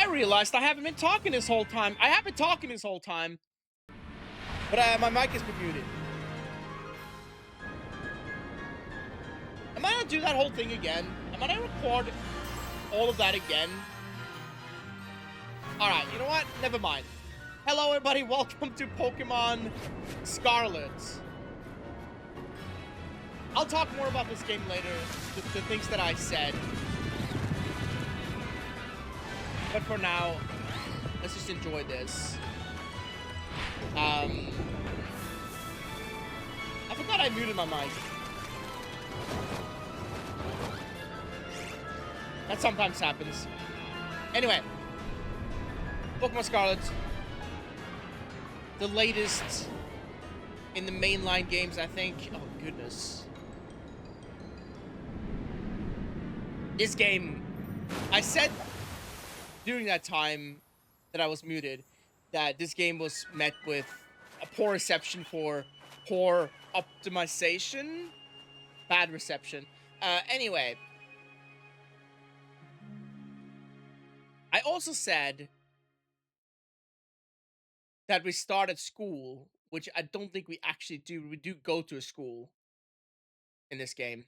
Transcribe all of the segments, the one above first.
I realized I haven't been talking this whole time. I have been talking this whole time, but my mic has been muted. Am I gonna do that whole thing again? Am I gonna record all of that again? Alright, you know what? Never mind. Hello, everybody. Welcome to Pokemon Scarlet. I'll talk more about this game later, the things that I said. But for now, let's just enjoy this. I forgot I muted my mic. That sometimes happens. Anyway, Pokemon Scarlet, the latest in the mainline games, I think. Oh, goodness. This game, I said during that time that I was muted that this game was met with a poor reception for poor optimization. Bad reception. Anyway. I also said that we start at school, which I don't think we actually do. We do go to a school in this game.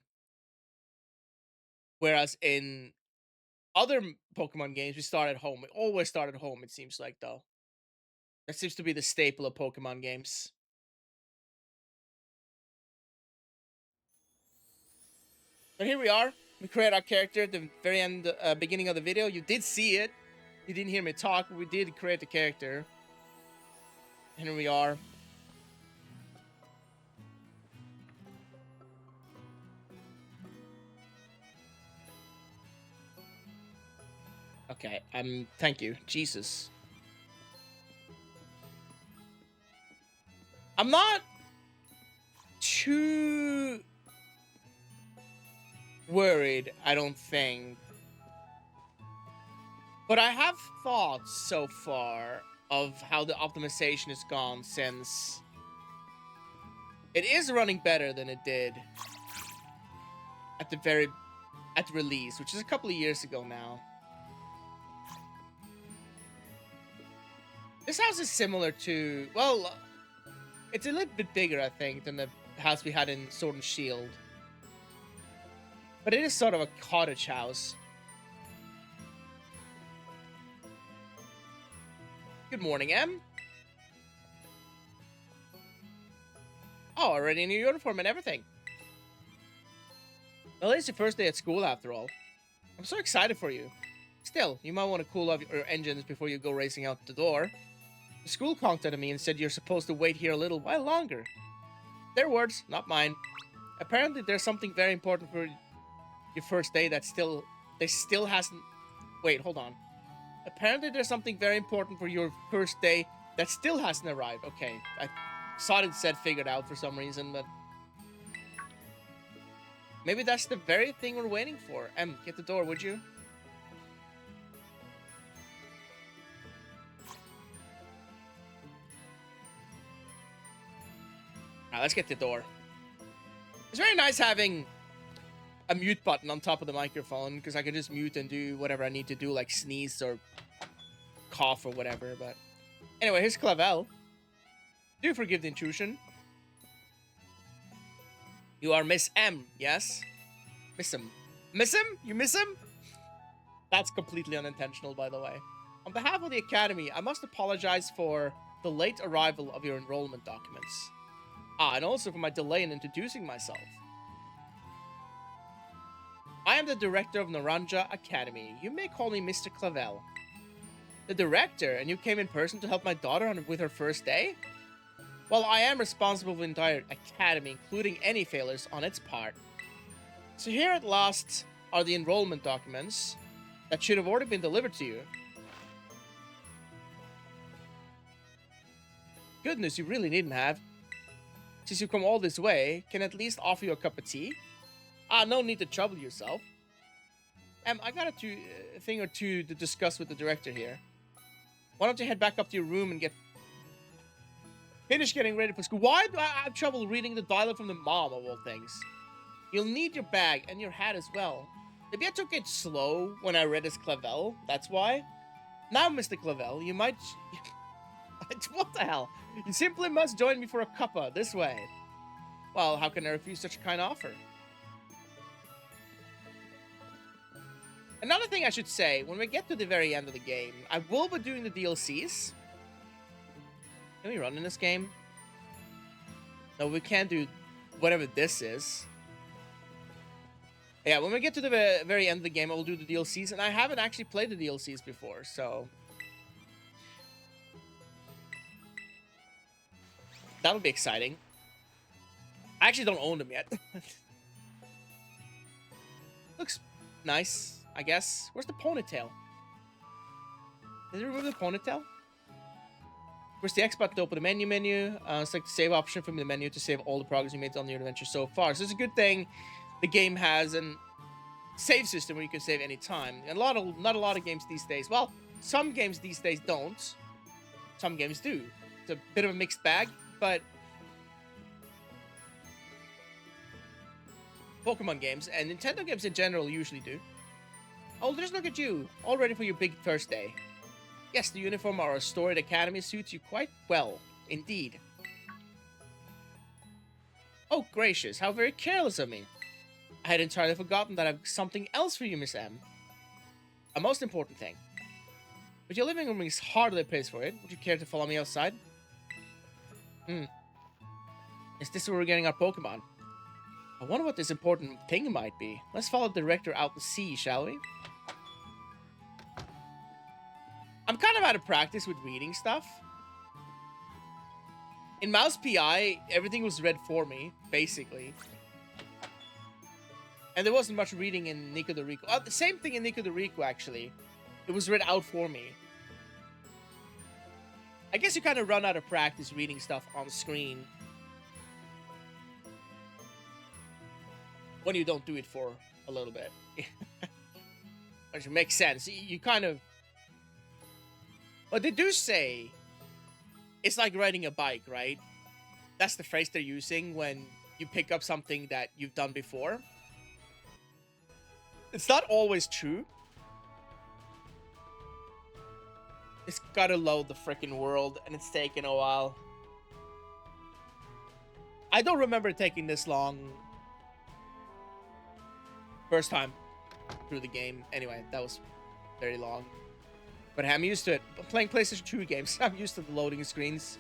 Whereas in other Pokemon games, we start at home. We always start at home, it seems like, though. That seems to be the staple of Pokemon games. But here we are. We create our character at the very end, beginning of the video. You did see it. You didn't hear me talk, but we did create the character. And here we are. Okay, thank you. Jesus. I'm not too worried, I don't think. But I have thoughts so far of how the optimization has gone since it is running better than it did at the release, which is a couple of years ago now. This house is similar to, well, it's a little bit bigger, I think, than the house we had in Sword and Shield. But it is sort of a cottage house. Good morning, Em. Oh, already in your uniform and everything. Well, it's your first day at school, after all. I'm so excited for you. Still, you might want to cool off your engines before you go racing out the door. The school conked at me and said you're supposed to wait here a little while longer. Their words, not mine. Apparently, there's something very important for your first day that still hasn't... Wait, hold on. Apparently, there's something very important for your first day that still hasn't arrived. Okay, I thought it said figured out for some reason, but... maybe that's the very thing we're waiting for. Get the door, would you? Alright, let's get the door. It's very nice having a mute button on top of the microphone, because I can just mute and do whatever I need to do, like sneeze or cough or whatever, but... Anyway, here's Clavel. Do you forgive the intrusion? You are Miss M, yes? Miss him. Miss him? You miss him? That's completely unintentional, by the way. On behalf of the Academy, I must apologize for the late arrival of your enrollment documents. And also for my delay in introducing myself. I am the director of Naranja Academy. You may call me Mr. Clavel. The director? And you came in person to help my daughter with her first day? Well, I am responsible for the entire academy, including any failures on its part. So here at last are the enrollment documents that should have already been delivered to you. Goodness, you really needn't have. Since you come all this way, can I at least offer you a cup of tea? No need to trouble yourself. I got a thing or two to discuss with the director here. Why don't you head back up to your room and finish getting ready for school? Why do I have trouble reading the dialogue from the mom, of all things? You'll need your bag and your hat as well. Maybe I took it slow when I read as Clavel, that's why? Now, Mr. Clavel, you might... What the hell? You simply must join me for a cuppa, this way. Well, how can I refuse such a kind offer? Another thing I should say, when we get to the very end of the game, I will be doing the DLCs. Can we run in this game? No, we can't do whatever this is. Yeah, when we get to the very end of the game, I will do the DLCs, and I haven't actually played the DLCs before, so... That'll be exciting. I actually don't own them yet. Looks nice, I guess. Where's the ponytail? Did they remove the ponytail? Where's the X button to open the menu? Select the save option from the menu to save all the progress you made on your adventure so far. So it's a good thing the game has a save system where you can save any time. And not a lot of games these days. Well, some games these days don't. Some games do. It's a bit of a mixed bag, but Pokemon games and Nintendo games in general usually do. Oh, just look at you, all ready for your big first day. Yes, the uniform or a storied academy suits you quite well, indeed. Oh, gracious, how very careless of me. I had entirely forgotten that I've something else for you, Miss M. A most important thing. But your living room is hardly a place for it. Would you care to follow me outside? Is this where we're getting our Pokemon? I wonder what this important thing might be. Let's follow the director out to sea, shall we? I'm kind of out of practice with reading stuff. In Mouse PI, everything was read for me, basically. And there wasn't much reading in Nico de Rico. The same thing in Nico de Rico, actually. It was read out for me. I guess you kind of run out of practice reading stuff on screen when you don't do it for a little bit. Which makes sense. You kind of... But they do say it's like riding a bike, right? That's the phrase they're using when you pick up something that you've done before. It's not always true. It's gotta load the freaking world, and it's taking a while. I don't remember it taking this long. First time through the game. Anyway, that was very long. But I'm used to it. I'm playing PlayStation 2 games. I'm used to the loading screens.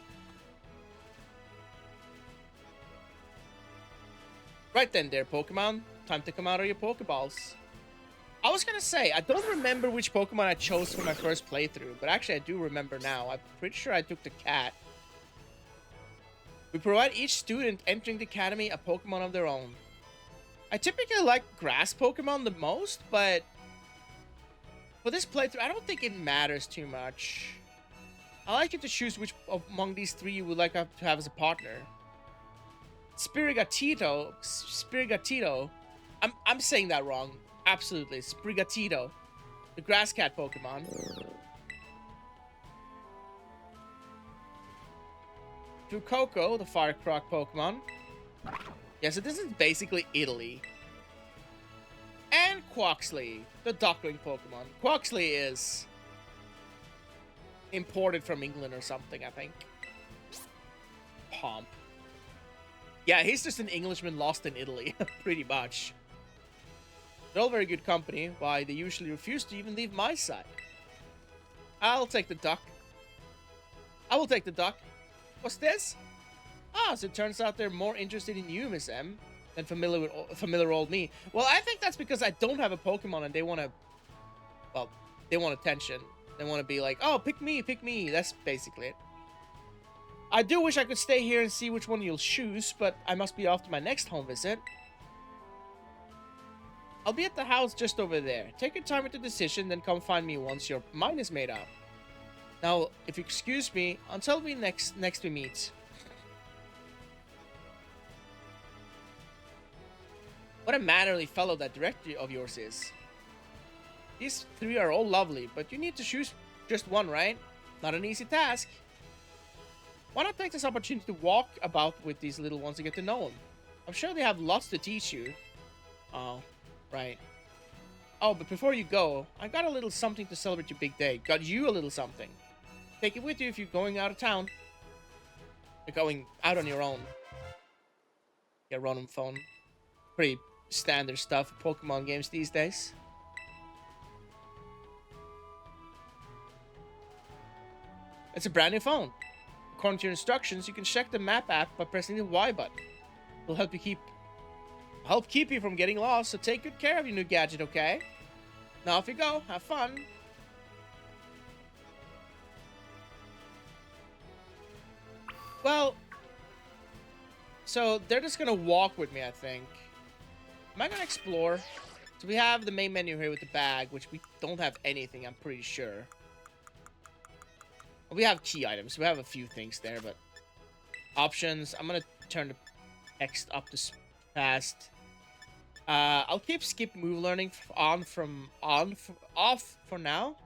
Right then, there, Pokemon. Time to come out of your Pokeballs. I was gonna say, I don't remember which Pokemon I chose for my first playthrough, but actually I do remember now. I'm pretty sure I took the cat. We provide each student entering the academy a Pokemon of their own. I typically like grass Pokemon the most, but for this playthrough, I don't think it matters too much. I like you to choose which among these three you would like to have as a partner. Sprigatito. I'm saying that wrong. Absolutely. Sprigatito. The grass cat Pokemon. Fuecoco, the fire croc Pokemon. Yeah, so this is basically Italy. And Quaxley, the duckling Pokemon. Quaxley is imported from England or something, I think. Pomp. Yeah, he's just an Englishman lost in Italy, pretty much. They're all very good company. Why, they usually refuse to even leave my side. I'll take the duck. I will take the duck. What's this? Ah, so it turns out they're more interested in you, Miss M, than familiar old me. Well, I think that's because I don't have a Pokemon and they want to... Well, they want attention. They want to be like, oh, pick me, pick me. That's basically it. I do wish I could stay here and see which one you'll choose, but I must be off to my next home visit. I'll be at the house just over there. Take your time with the decision, then come find me once your mind is made up. Now, if you excuse me, until we next we meet. What a mannerly fellow that director of yours is. These three are all lovely, but you need to choose just one, right? Not an easy task. Why not take this opportunity to walk about with these little ones and get to know them? I'm sure they have lots to teach you. Oh, right. Oh, but before you go, I got a little something to celebrate your big day. Got you a little something. Take it with you if you're going out of town. You're going out on your own. Your random phone. Pretty standard stuff for Pokemon games these days. It's a brand new phone. According to your instructions, you can check the map app by pressing the Y button. It'll help keep you from getting lost, so take good care of your new gadget, okay? Now off you go. Have fun. Well, so they're just gonna walk with me, I think. Am I gonna explore? So we have the main menu here with the bag, which we don't have anything, I'm pretty sure. We have key items. We have a few things there, but options. I'm gonna turn the text up to fast. I'll keep skip move learning off for now.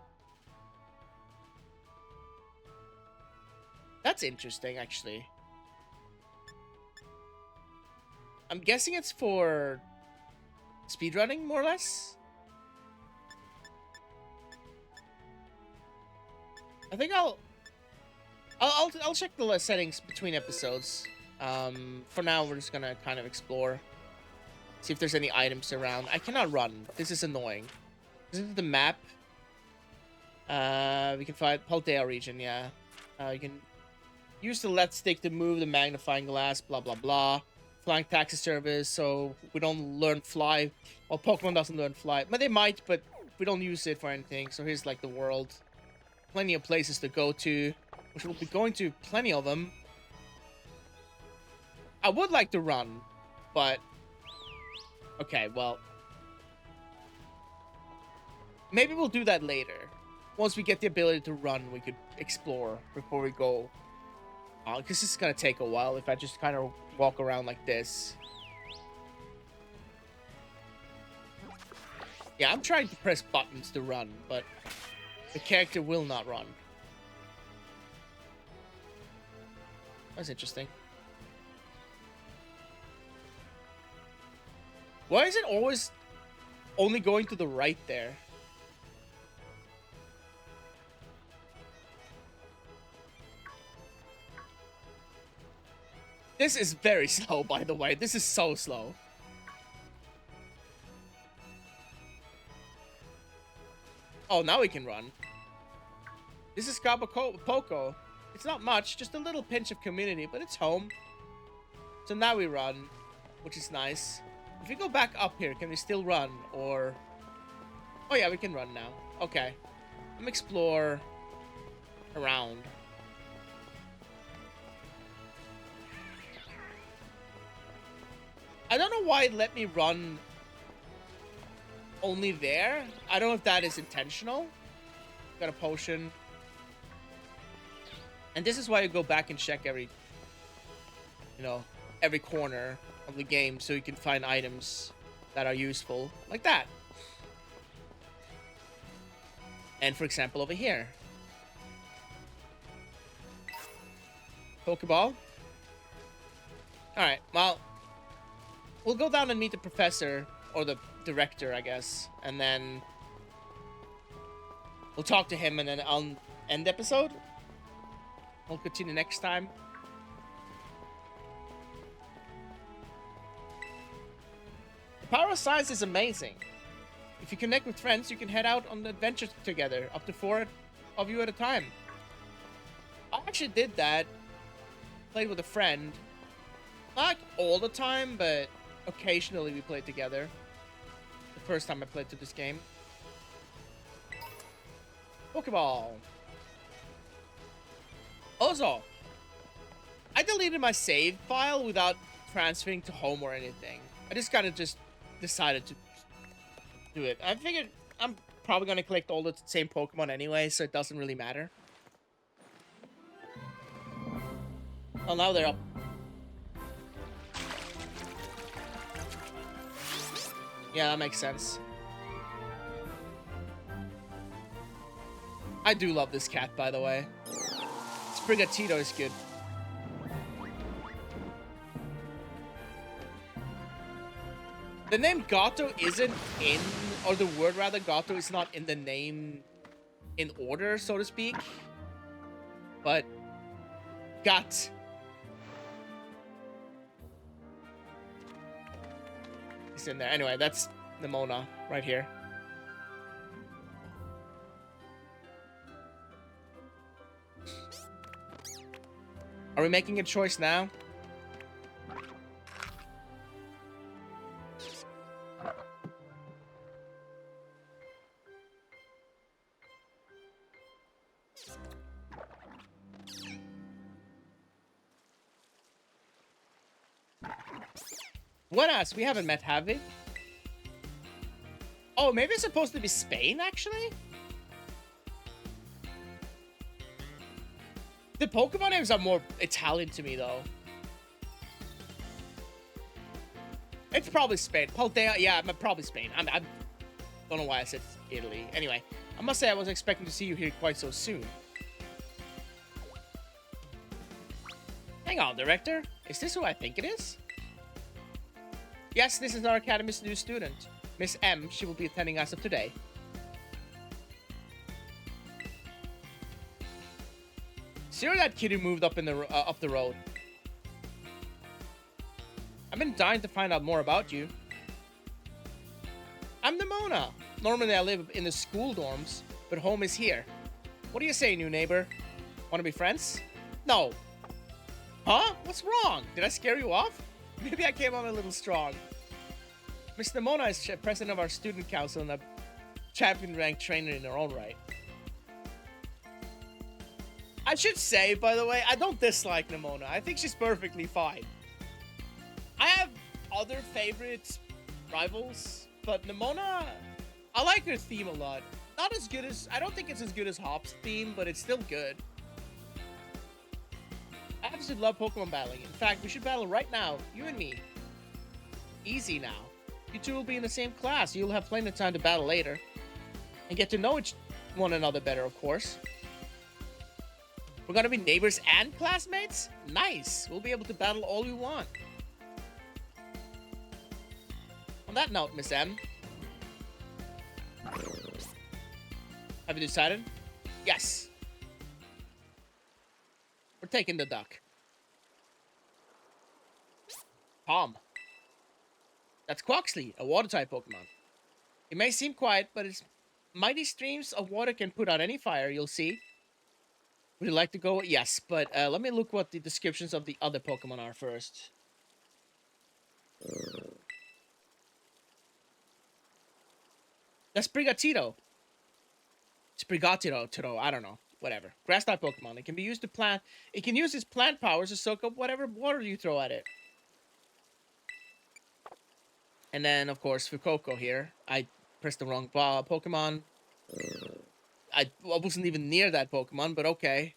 That's interesting, actually. I'm guessing it's for speedrunning, more or less. I think I'll check the settings between episodes. For now, we're just gonna kind of explore. See if there's any items around. I cannot run. This is annoying. This is the map. We can find Paldea region, yeah. You can use the left stick to move the magnifying glass, blah, blah, blah. Flying taxi service, so we don't learn fly. Well, Pokemon doesn't learn fly. But they might, but we don't use it for anything. So here's, like, the world. Plenty of places to go to, which we'll be going to plenty of them. I would like to run, but... Okay, well... Maybe we'll do that later. Once we get the ability to run, we could explore before we go. Because this is going to take a while if I just kind of walk around like this. Yeah, I'm trying to press buttons to run, but the character will not run. That's interesting. Why is it always only going to the right there? This is very slow, by the way. This is so slow. Oh, now we can run. This is Poco. It's not much, just a little pinch of community, but it's home. So now we run, which is nice. If we go back up here, can we still run? Or... Oh yeah, we can run now. Okay. Let me explore around. I don't know why it let me run only there. I don't know if that is intentional. Got a potion. And this is why you go back and check every, every corner of the game so you can find items that are useful. Like that. And for example, over here. Pokeball. Alright, well... We'll go down and meet the professor, or the director, I guess. And then... We'll talk to him and then I'll end the episode. We'll continue next time. The power of science is amazing. If you connect with friends, you can head out on adventures together, up to 4 of you at a time. I actually did that. Played with a friend. Not all the time, but occasionally we played together. The first time I played through this game. Pokeball. Also, I deleted my save file without transferring to home or anything. I just kind of decided to do it. I figured I'm probably going to collect all the same Pokemon anyway, so it doesn't really matter. Oh, now they're up. Yeah, that makes sense. I do love this cat, by the way. Sprigatito is good. The name Gato isn't in, or the word rather, Gato is not in the name in order, so to speak. But Gat. It's in there. Anyway, that's Nimona right here. Are we making a choice now? What else? We haven't met, have we? Oh, maybe it's supposed to be Spain, actually? The Pokemon names are more Italian to me, though. It's probably Spain. Paldea, yeah, probably Spain. I don't know why I said Italy. Anyway, I must say I wasn't expecting to see you here quite so soon. Hang on, Director. Is this who I think it is? Yes, this is our Academy's new student. Miss M. She will be attending as of today. See where that kid who moved up in the up the road? I've been dying to find out more about you. I'm Nimona. Normally I live in the school dorms, but home is here. What do you say, new neighbor? Want to be friends? No. Huh? What's wrong? Did I scare you off? Maybe I came on a little strong. Miss Nimona is president of our student council and a champion-ranked trainer in her own right. I should say, by the way, I don't dislike Nimona. I think she's perfectly fine. I have other favorite rivals, but Nimona, I like her theme a lot. Not as good as, I don't think it's as good as Hop's theme, but it's still good. I absolutely love Pokemon battling. In fact, we should battle right now, you and me. Easy now. You two will be in the same class. You'll have plenty of time to battle later. And get to know one another better, of course. We're gonna be neighbors and classmates? Nice. We'll be able to battle all we want. On that note, Miss M. Have you decided? Yes. We're taking the duck. Palm. That's Quaxly, a water-type Pokemon. It may seem quiet, but its mighty streams of water can put out any fire, you'll see. Would you like to go? Yes, but let me look what the descriptions of the other Pokemon are first. That's Sprigatito. Sprigatito, I don't know. Whatever. Grass-type Pokemon. It can be used to plant. It can use its plant powers to soak up whatever water you throw at it. And then, of course, Fuecoco here. I pressed the wrong Pokemon. I wasn't even near that Pokemon, but okay.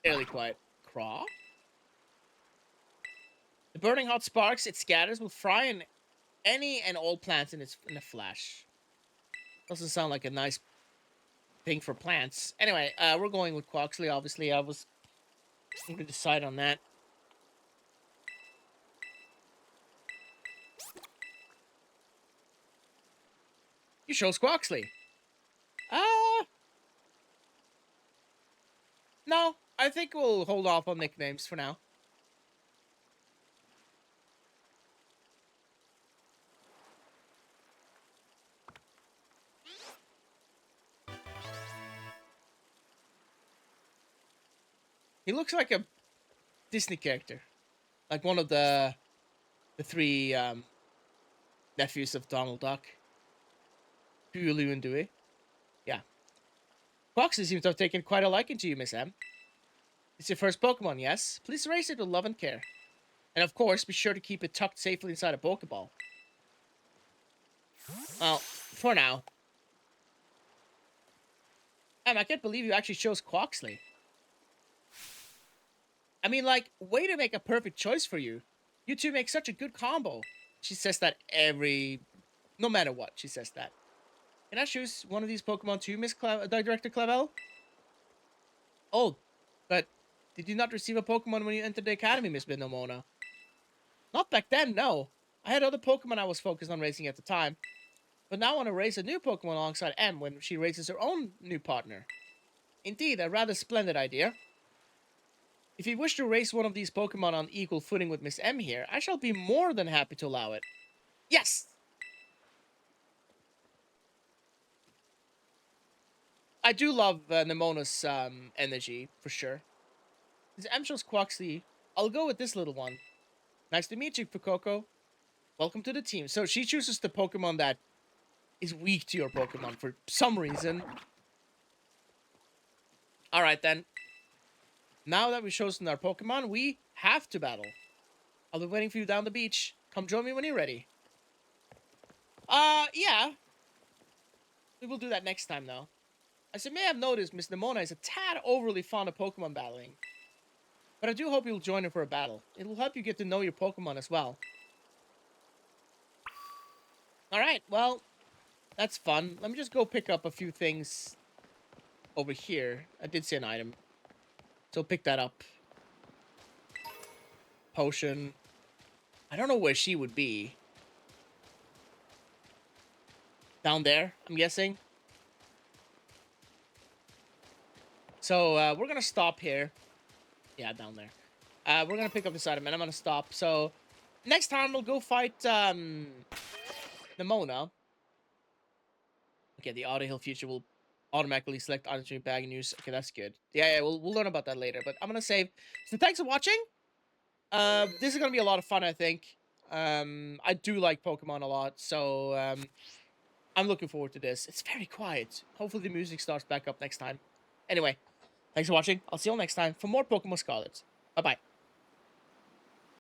Fairly quiet. Craw? The burning hot sparks it scatters will fry in any and all plants in a flash. Doesn't sound like a nice thing for plants. Anyway, we're going with Quaxly, obviously. I was going to decide on that. You chose Quaxly. No, I think we'll hold off on nicknames for now. He looks like a Disney character. Like one of the three nephews of Donald Duck. Lulu and Dewey. Yeah. Quaxly seems to have taken quite a liking to you, Miss M. It's your first Pokemon, yes? Please raise it with love and care. And of course, be sure to keep it tucked safely inside a Pokeball. Well, for now. Em, I can't believe you actually chose Quaxly. I mean, like, way to make a perfect choice for you. You two make such a good combo. She says that no matter what, she says that. Can I choose one of these Pokemon too, Director Clavel? Oh, but did you not receive a Pokemon when you entered the Academy, Miss Binomona? Not back then, no. I had other Pokemon I was focused on racing at the time. But now I want to race a new Pokemon alongside Em when she races her own new partner. Indeed, a rather splendid idea. If you wish to race one of these Pokemon on equal footing with Miss M here, I shall be more than happy to allow it. Yes! I do love Nemona's energy, for sure. Since M shows Quaxley, I'll go with this little one. Nice to meet you, Fuecoco. Welcome to the team. So she chooses the Pokemon that is weak to your Pokemon for some reason. Alright then. Now that we've chosen our Pokemon, we have to battle. I'll be waiting for you down the beach. Come join me when you're ready. Yeah. We will do that next time, though. As you may have noticed, Miss Nemona is a tad overly fond of Pokemon battling. But I do hope you'll join her for a battle. It will help you get to know your Pokemon as well. Alright, well, that's fun. Let me just go pick up a few things over here. I did see an item. So pick that up. Potion. I don't know where she would be. Down there, I'm guessing. So, we're gonna stop here. Yeah, down there. We're gonna pick up this item, and I'm gonna stop. So, next time we'll go fight, Nemona. Okay, the Auto Hill future will automatically select Auto Stream Bag and use. Okay, that's good. Yeah, we'll learn about that later. But I'm gonna save. So, thanks for watching. This is gonna be a lot of fun, I think. I do like Pokemon a lot, so, I'm looking forward to this. It's very quiet. Hopefully the music starts back up next time. Anyway, thanks for watching. I'll see you all next time for more Pokemon Scarlet. Bye-bye.